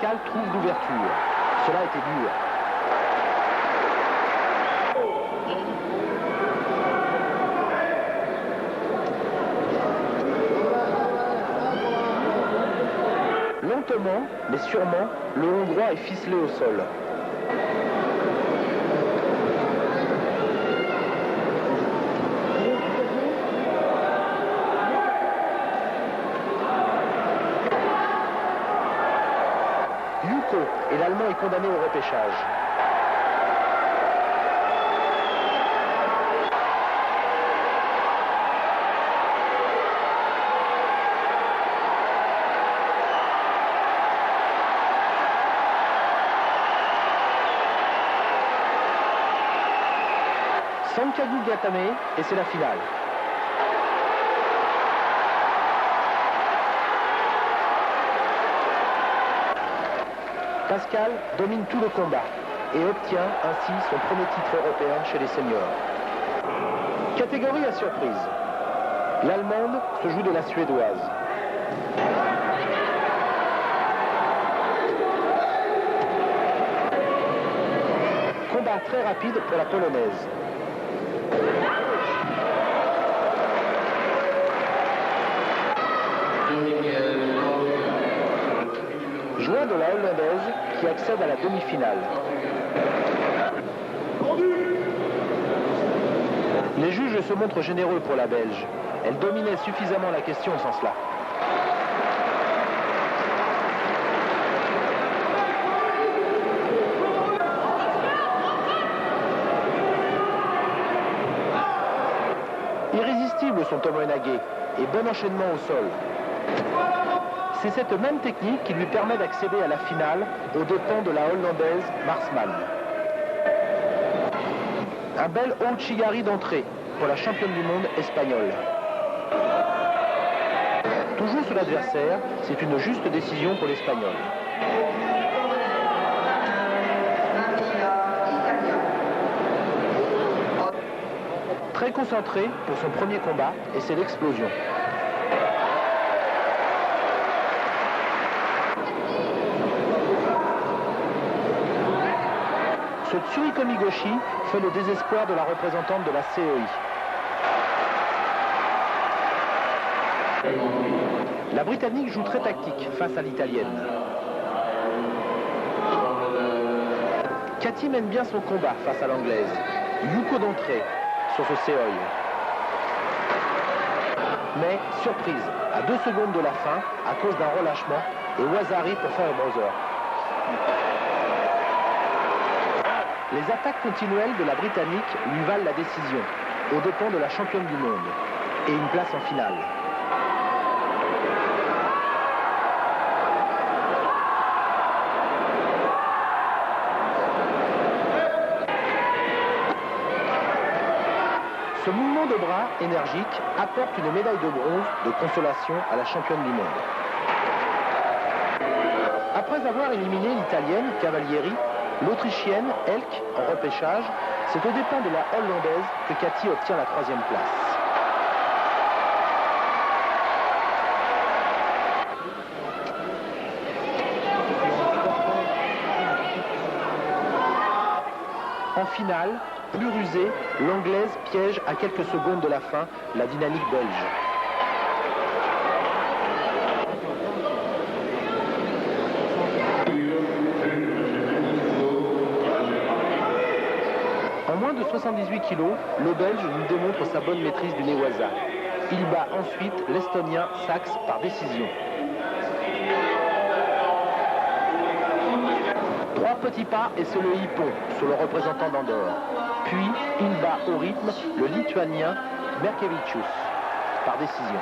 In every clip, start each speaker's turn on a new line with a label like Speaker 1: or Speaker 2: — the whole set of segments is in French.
Speaker 1: Pascal trouve l'ouverture. Cela était dur. Lentement, mais sûrement, le Hongrois est ficelé au sol. Yuko, et l'Allemand est condamné au repêchage. Sankagu Gatame, et c'est la finale. Pascal domine tout le combat et obtient ainsi son premier titre européen chez les seniors. Catégorie à surprise. L'Allemande se joue de la Suédoise. Combat très rapide pour la Polonaise. Joint de la Hollandaise qui accède à la demi-finale. Les juges se montrent généreux pour la Belge. Elle dominait suffisamment la question sans cela. Irrésistible son Tomoe-nage et bon enchaînement au sol. C'est cette même technique qui lui permet d'accéder à la finale aux dépens de la Hollandaise Marsman. Un bel Ouchigari d'entrée pour la championne du monde espagnole. Toujours sur l'adversaire, c'est une juste décision pour l'Espagnol. Très concentré pour son premier combat et c'est l'explosion. Ce Tsurikomi Goshi fait le désespoir de la représentante de la CEI. La Britannique joue très tactique face à l'Italienne. Cathy mène bien son combat face à l'Anglaise. Yuko d'entrée sur ce Seoi. Mais, surprise, à 2 secondes de la fin, à cause d'un relâchement, et Wazari pour faire le browser. Les attaques continuelles de la Britannique lui valent la décision, aux dépens de la championne du monde, et une place en finale. Ce mouvement de bras énergique apporte une médaille de bronze de consolation à la championne du monde. Après avoir éliminé l'Italienne Cavalieri, l'Autrichienne Elk en repêchage, c'est aux dépens de la Hollandaise que Cathy obtient la 3e place. En finale, plus rusée, l'Anglaise piège à quelques secondes de la fin la dynamique belge. En moins de 78 kg, le Belge nous démontre sa bonne maîtrise du Newaza. Il bat ensuite l'Estonien Sachs par décision. 3 petits pas et c'est le hippon sur le représentant d'Andorre. Puis, il bat au rythme le Lituanien Merkevičius par décision.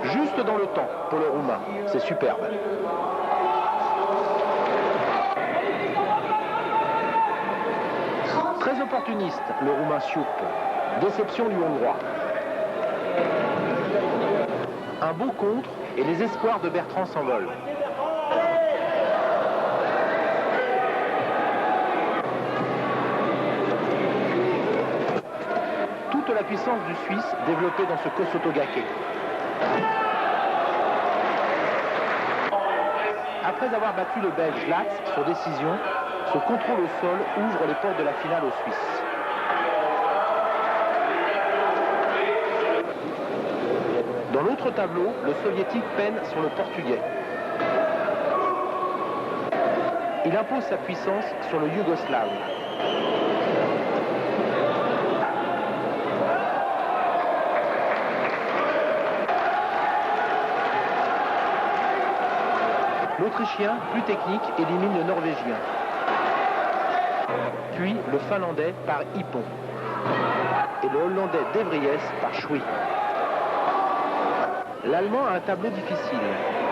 Speaker 1: Juste dans le temps pour le Roumain, c'est superbe. Très opportuniste, le Roumain Sioup. Déception du Hongrois. Un beau contre et les espoirs de Bertrand s'envolent. Toute la puissance du Suisse développée dans ce Kosotogake. Après avoir battu le Belge Latz sur décision, ce contrôle au sol ouvre les portes de la finale aux Suisses. Dans l'autre tableau, le soviétique peine sur le portugais. Il impose sa puissance sur le yougoslave. L'Autrichien, plus technique, élimine le Norvégien. Puis le Finlandais par Hippon. Et le Hollandais De Vries par Schwy. L'Allemand a un tableau difficile.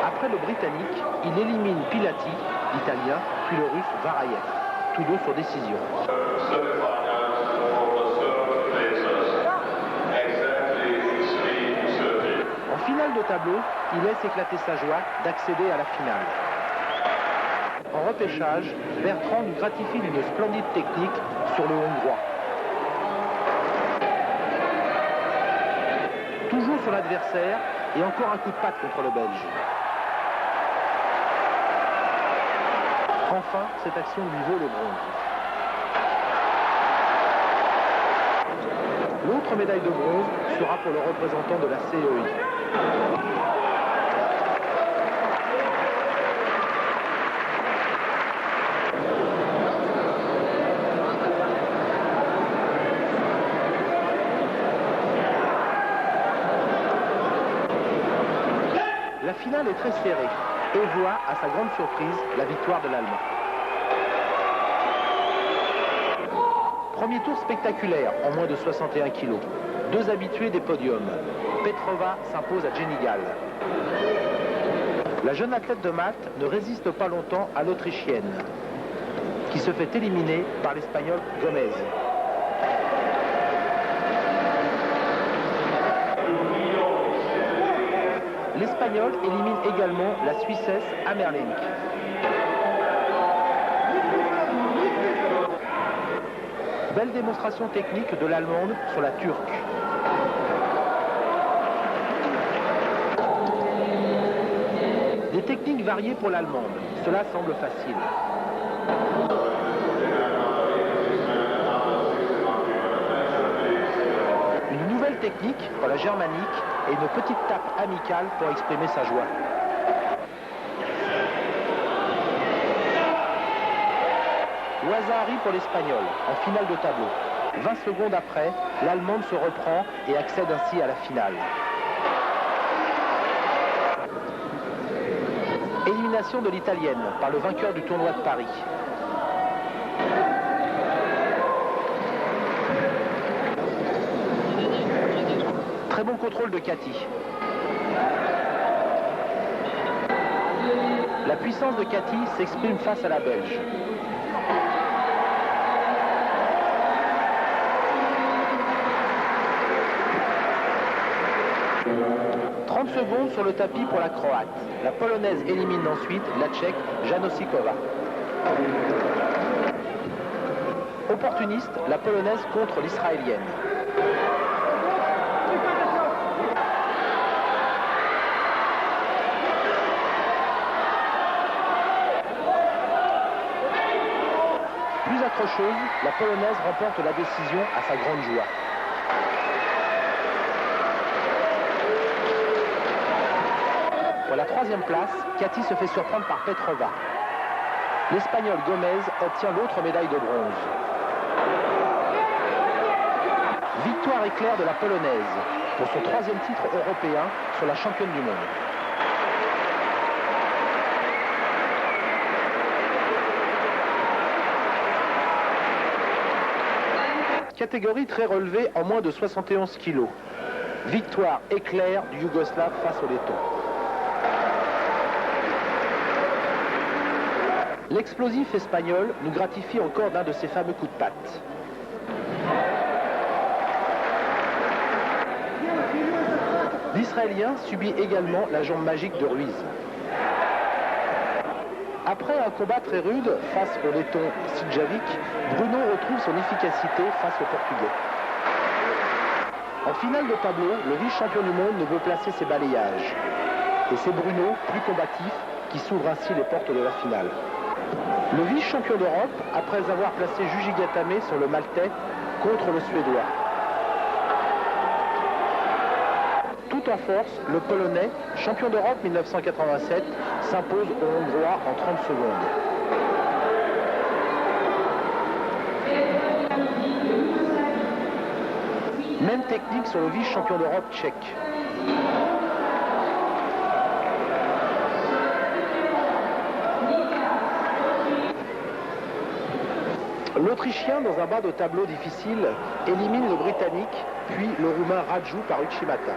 Speaker 1: Après le Britannique, il élimine Pilati, l'Italien, puis le Russe Varayev, tous deux sur décision. En finale de tableau, il laisse éclater sa joie d'accéder à la finale. En repêchage, Bertrand nous gratifie d'une splendide technique sur le Hongrois. Toujours sur l'adversaire et encore un coup de patte contre le Belge. Enfin, cette action lui vaut le bronze. L'autre médaille de bronze sera pour le représentant de la CEI. La finale est très serrée et voit, à sa grande surprise, la victoire de l'Allemand. Premier tour spectaculaire en moins de 61 kg. Deux habitués des podiums. Petrova s'impose à Jenny Gal. La jeune athlète de Malte ne résiste pas longtemps à l'Autrichienne, qui se fait éliminer par l'Espagnol Gomez. L'Espagnol élimine également la Suissesse Amerlink. Belle démonstration technique de l'Allemande sur la Turque. Des techniques variées pour l'Allemande. Cela semble facile. Une nouvelle technique pour la germanique et une petite tape amicale pour exprimer sa joie. Ouazari pour l'Espagnol, en finale de tableau. 20 secondes après, l'Allemande se reprend et accède ainsi à la finale. Élimination de l'Italienne par le vainqueur du tournoi de Paris. Très bon contrôle de Cathy. La puissance de Cathy s'exprime face à la Belge. Secondes sur le tapis pour la Croate. La Polonaise élimine ensuite la Tchèque Janosikova. Opportuniste, la Polonaise contre l'Israélienne. Plus accrocheuse, la Polonaise remporte la décision à sa grande joie. Pour la troisième place, Cathy se fait surprendre par Petrova. L'Espagnol Gomez obtient l'autre médaille de bronze. Victoire éclair de la Polonaise pour son troisième titre européen sur la championne du monde. Catégorie très relevée en moins de 71 kg. Victoire éclair du Yougoslave face au Letton. L'explosif espagnol nous gratifie encore d'un de ses fameux coups de patte. L'Israélien subit également la jambe magique de Ruiz. Après un combat très rude face au Letton Sidjavic, Bruno retrouve son efficacité face au Portugais. En finale de tableau, le vice-champion du monde ne veut placer ses balayages. Et c'est Bruno, plus combatif, qui s'ouvre ainsi les portes de la finale. Le vice-champion d'Europe, après avoir placé Juji Gatame sur le Maltais contre le Suédois. Tout en force, le Polonais, champion d'Europe 1987, s'impose aux Hongrois en 30 secondes. Même technique sur le vice-champion d'Europe tchèque. L'Autrichien, dans un bas de tableau difficile, élimine le Britannique, puis le Roumain Raju par Uchimata.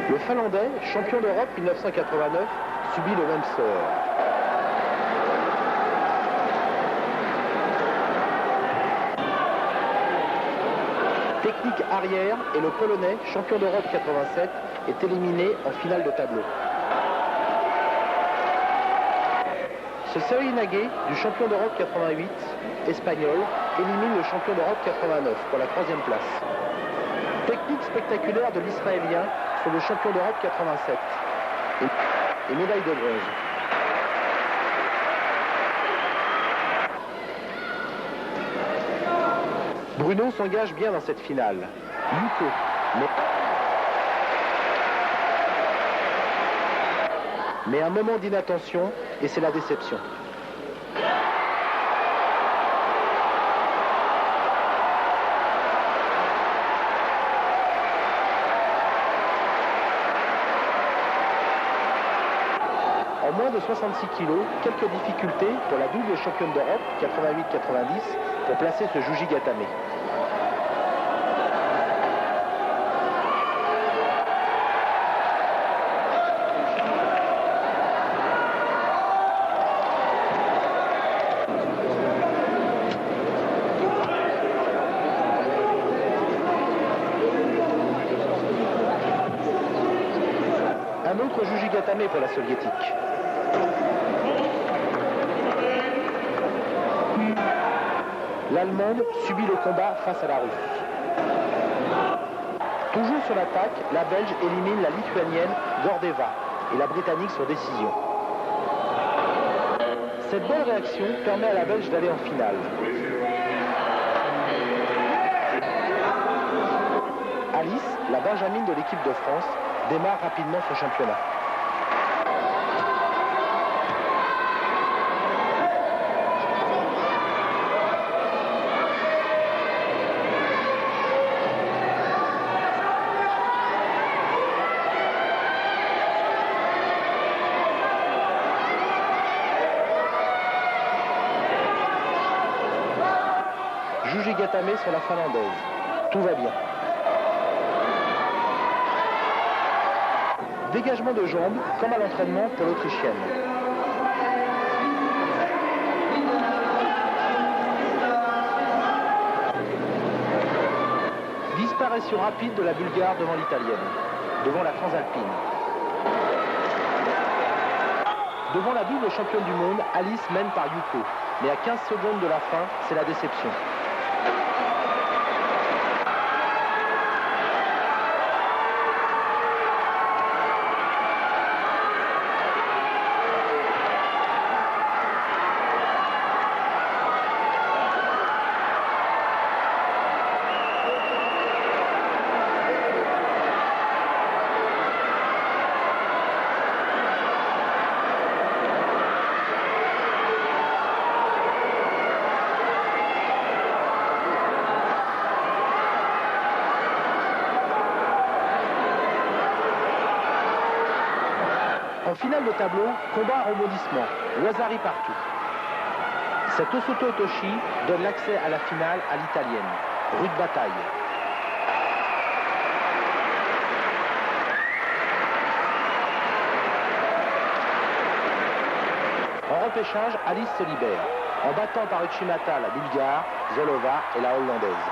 Speaker 1: Le Finlandais, champion d'Europe 1989, subit le même sort. Technique arrière et le Polonais, champion d'Europe 87, est éliminé en finale de tableau. Ce Serhii Nagy, du champion d'Europe 88, espagnol, élimine le champion d'Europe 89 pour la 3e place. Technique spectaculaire de l'Israélien sur le champion d'Europe 87 et médaille de bronze. Bruno s'engage bien dans cette finale. Yuko, mais un moment d'inattention et c'est la déception. En moins de 66 kilos, quelques difficultés pour la double championne d'Europe 88-90 pour placer ce Juji Gatame. Un autre Juji Gatame pour la soviétique. L'Allemande subit le combat face à la Russe. Toujours sur l'attaque, la Belge élimine la Lituanienne Gordeva et la Britannique sur décision. Cette bonne réaction permet à la Belge d'aller en finale. Alice, la Benjamine de l'équipe de France, démarre rapidement son championnat. Juji Gatame sur la finlandaise. Tout va bien. Dégagement de jambes, comme à l'entraînement pour l'Autrichienne. Disparition rapide de la Bulgare devant l'Italienne, devant la Transalpine. Devant la double championne du monde, Alice mène par Yuko. Mais à 15 secondes de la fin, c'est la déception. En finale de tableau, combat à rebondissement, Wazari partout. Cet Osoto Otoshi donne l'accès à la finale à l'italienne. Rude bataille. En repêchage, Alice se libère, en battant par Uchimata la Bulgare, Zolova et la Hollandaise.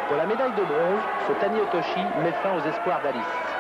Speaker 1: Pour la médaille de bronze, ce Tani Otoshi met fin aux espoirs d'Alice.